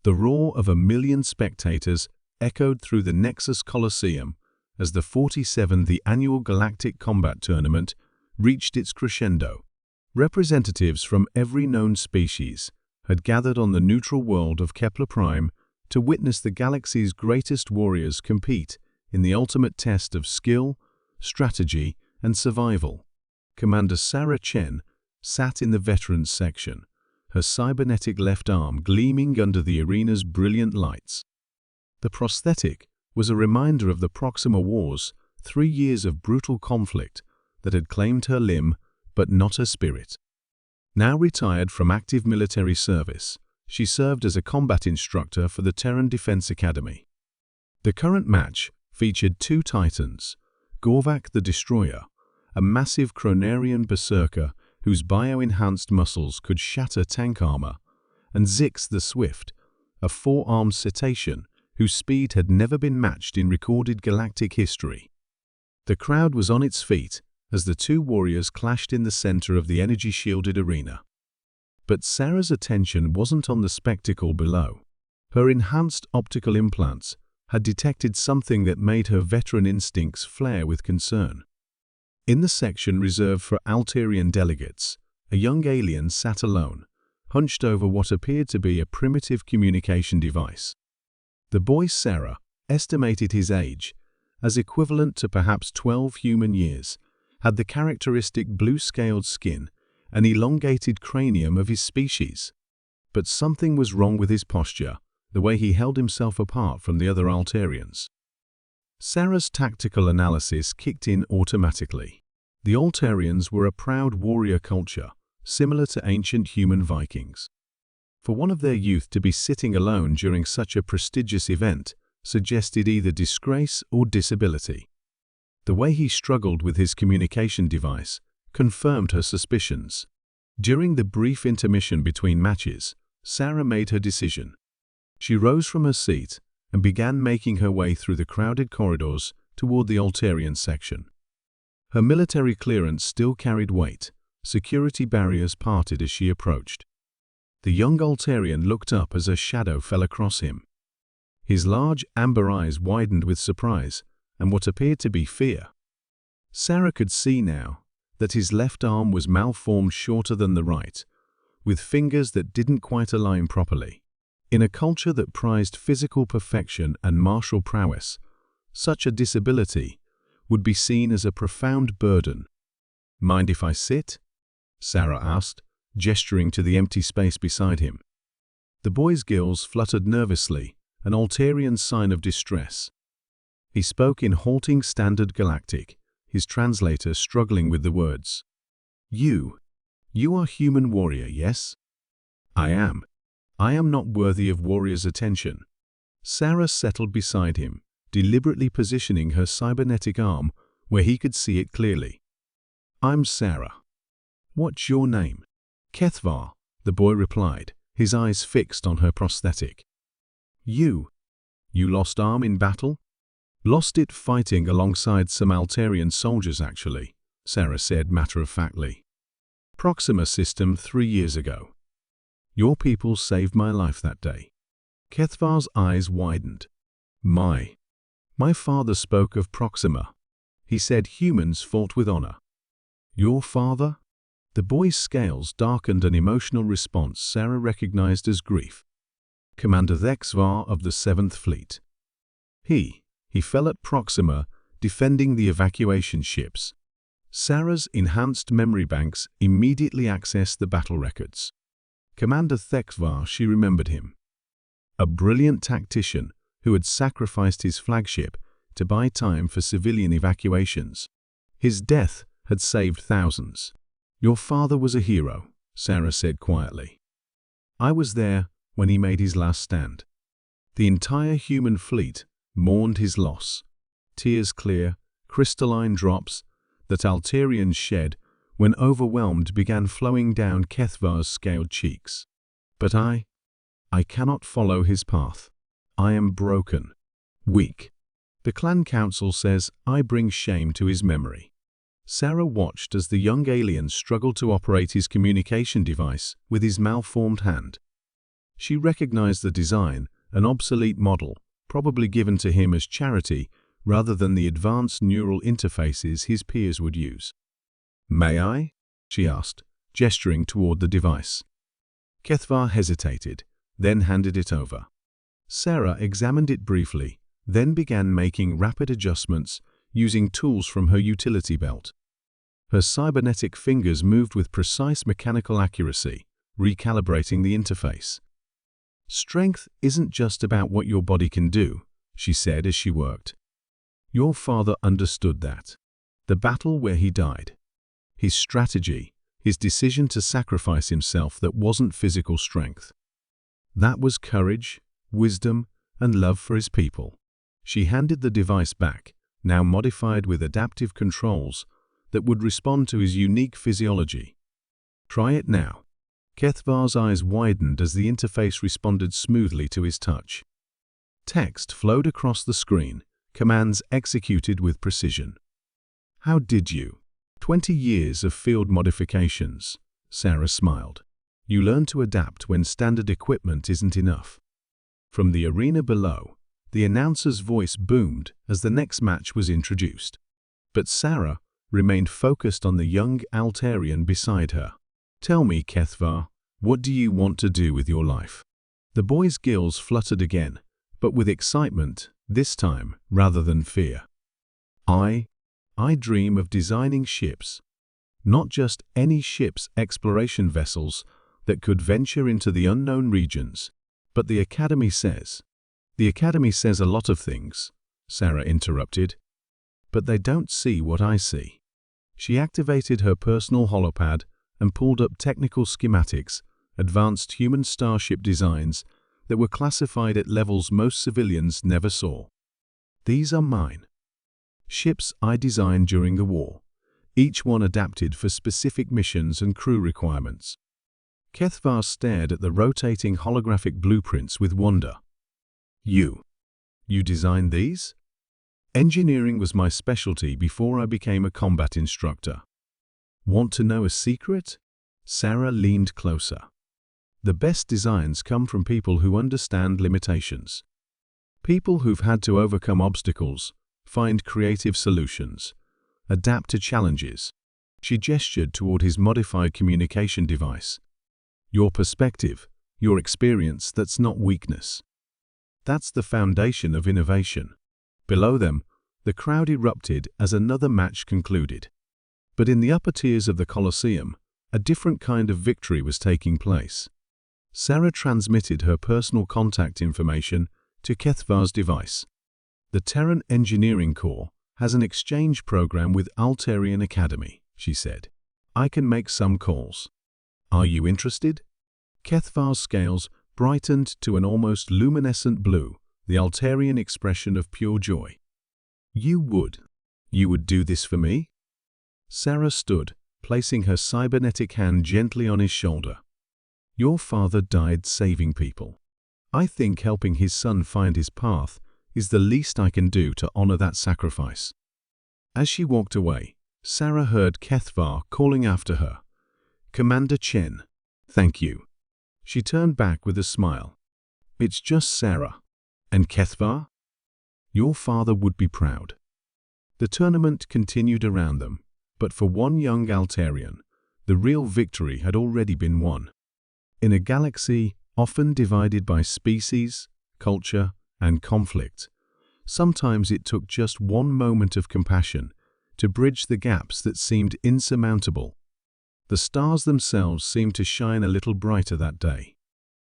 The roar of 1,000,000 spectators echoed through the Nexus Coliseum as the 47th Annual Galactic Combat Tournament reached its crescendo. Representatives from every known species had gathered on the neutral world of Kepler Prime to witness the galaxy's greatest warriors compete in the ultimate test of skill, strategy, and survival. Commander Sarah Chen sat in the veterans section, her cybernetic left arm gleaming under the arena's brilliant lights. The prosthetic was a reminder of the Proxima Wars, 3 years of brutal conflict that had claimed her limb but not her spirit. Now retired from active military service, she served as a combat instructor for the Terran Defense Academy. The current match featured 2 titans, Gorvak the Destroyer, a massive Chronarian berserker whose bio-enhanced muscles could shatter tank armor, and Zix the Swift, a 4-armed cetacean whose speed had never been matched in recorded galactic history. The crowd was on its feet as the 2 warriors clashed in the center of the energy-shielded arena. But Sarah's attention wasn't on the spectacle below. Her enhanced optical implants had detected something that made her veteran instincts flare with concern. In the section reserved for Alterian delegates, a young alien sat alone, hunched over what appeared to be a primitive communication device. The boy Sarah estimated his age as equivalent to perhaps 12 human years, had the characteristic blue-scaled skin and elongated cranium of his species. But something was wrong with his posture, the way he held himself apart from the other Alterians. Sarah's tactical analysis kicked in automatically. The Alterians were a proud warrior culture, similar to ancient human Vikings. For one of their youth to be sitting alone during such a prestigious event suggested either disgrace or disability. The way he struggled with his communication device confirmed her suspicions. During the brief intermission between matches, Sarah made her decision. She rose from her seat and began making her way through the crowded corridors toward the Alterian section. Her military clearance still carried weight. Security barriers parted as she approached. The young Alterian looked up as a shadow fell across him. His large amber eyes widened with surprise and what appeared to be fear. Sarah could see now that his left arm was malformed shorter than the right, with fingers that didn't quite align properly. In a culture that prized physical perfection and martial prowess, such a disability would be seen as a profound burden. "Mind if I sit?" Sarah asked, gesturing to the empty space beside him. The boy's gills fluttered nervously, an Alterian sign of distress. He spoke in halting Standard Galactic, his translator struggling with the words. You are human warrior, yes?" "I am. I am not worthy of warrior's attention." Sarah settled beside him, deliberately positioning her cybernetic arm where he could see it clearly. "I'm Sarah." "What's your name?" "Kethvar," the boy replied, his eyes fixed on her prosthetic. You lost arm in battle?" "Lost it fighting alongside some Alterian soldiers, actually," Sarah said matter-of-factly. "Proxima system 3 years ago. Your people saved my life that day." Kethvar's eyes widened. My father spoke of Proxima. He said humans fought with honor." "Your father?" The boy's scales darkened an emotional response Sarah recognized as grief. "Commander Thexvar of the 7th Fleet. He fell at Proxima defending the evacuation ships." Sarah's enhanced memory banks immediately accessed the battle records. Commander Thexvar, she remembered him. A brilliant tactician who had sacrificed his flagship to buy time for civilian evacuations. His death had saved thousands. "Your father was a hero," Sarah said quietly. "I was there when he made his last stand." The entire human fleet mourned his loss. Tears clear, crystalline drops that Alterians shed when overwhelmed began flowing down Kethvar's scaled cheeks. "But I cannot follow his path. I am broken, weak. The clan council says I bring shame to his memory." Sarah watched as the young alien struggled to operate his communication device with his malformed hand. She recognized the design, an obsolete model, probably given to him as charity rather than the advanced neural interfaces his peers would use. "May I?" she asked, gesturing toward the device. Kethvar hesitated, then handed it over. Sarah examined it briefly, then began making rapid adjustments using tools from her utility belt. Her cybernetic fingers moved with precise mechanical accuracy, recalibrating the interface. "Strength isn't just about what your body can do," she said as she worked. "Your father understood that. The battle where he died. His strategy, his decision to sacrifice himself that wasn't physical strength. That was courage, wisdom, and love for his people." She handed the device back, now modified with adaptive controls that would respond to his unique physiology. "Try it now." Kethvar's eyes widened as the interface responded smoothly to his touch. Text flowed across the screen, commands executed with precision. "How did you?" 20 years of field modifications, Sarah smiled. "You learn to adapt when standard equipment isn't enough." From the arena below, the announcer's voice boomed as the next match was introduced. But Sarah remained focused on the young Altarian beside her. "Tell me, Kethvar, what do you want to do with your life?" The boy's gills fluttered again, but with excitement, this time rather than fear. I dream of designing ships. Not just any ships, exploration vessels that could venture into the unknown regions, but the Academy says. "The Academy says a lot of things," Sarah interrupted, "but they don't see what I see." She activated her personal holopad and pulled up technical schematics, advanced human starship designs that were classified at levels most civilians never saw. "These are mine. Ships I designed during the war, each one adapted for specific missions and crew requirements." Kethvar stared at the rotating holographic blueprints with wonder. You designed these?" "Engineering was my specialty before I became a combat instructor." "Want to know a secret?" Sarah leaned closer. "The best designs come from people who understand limitations. People who've had to overcome obstacles, find creative solutions, adapt to challenges." She gestured toward his modified communication device. "Your perspective, your experience, that's not weakness. That's the foundation of innovation." Below them, the crowd erupted as another match concluded. But in the upper tiers of the Colosseum, a different kind of victory was taking place. Sarah transmitted her personal contact information to Kethvar's device. "The Terran Engineering Corps has an exchange program with Altarian Academy," she said. "I can make some calls. Are you interested?" Kethvar's scales brightened to an almost luminescent blue, the Altarian expression of pure joy. You would do this for me?" Sarah stood, placing her cybernetic hand gently on his shoulder. "Your father died saving people. I think helping his son find his path is the least I can do to honor that sacrifice." As she walked away, Sarah heard Kethvar calling after her, "Commander Chen, thank you." She turned back with a smile. "It's just Sarah. And Kethvar? Your father would be proud." The tournament continued around them, but for one young Altarian, the real victory had already been won. In a galaxy often divided by species, culture, and conflict, sometimes it took just one moment of compassion to bridge the gaps that seemed insurmountable. The stars themselves seemed to shine a little brighter that day.